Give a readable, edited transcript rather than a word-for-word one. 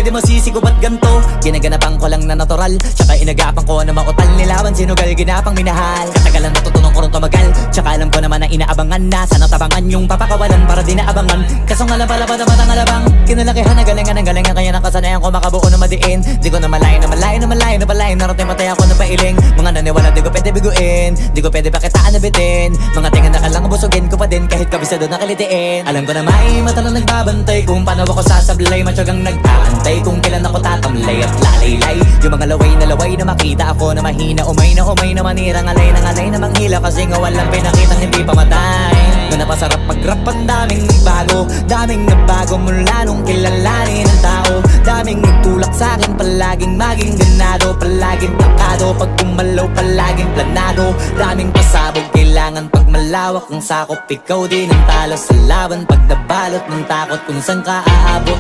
pwede masisigo ba't ganto? Ginaganapan ko lang na natural, tsaka inagapan ko na mautal. Nilawan sinugal, ginapang minahal. Katagalan natutunan ko rin tumagal, tsaka alam ko naman na inaabangan na. Sana tabangan yung papakawalan para di naabangan. Kaso nga lang pala bata-batang alabang, kinalakihan na galingan ng galingan. Kaya nakasanayan ko makabuo na madiin. Di ko na malayo na malayo na malayo na palayo. Narating matay ako na pailing. Mga naniwala di ko pwede biguin, di ko pwede pakitaan na bitin. Mga tingan na kalang busugin ko pa din kahit kabisado na kalitiin. Alam ko na may mata na nagbabantay kung paano ako sasablay. Matyagang nag-aantay kung kailan ako tatamlay at lalaylay. Yung mga laway na makita ako na mahina. Umay na manirang alay na manghila. Kasi nga walang pinakitang hindi pamatay. Na napasarap mag-rap ang daming nagbago. Daming nagbago mula nung kilalanin ang tao. Daming nagtulak sa'kin palaging maging ganado. Palaging takado pag kumalaw palaging planado. Daming pasabog kailangan pag malawak ang sakop. Ikaw din ang talo sa laban pag nabalot ng takot kung saan ka aabot.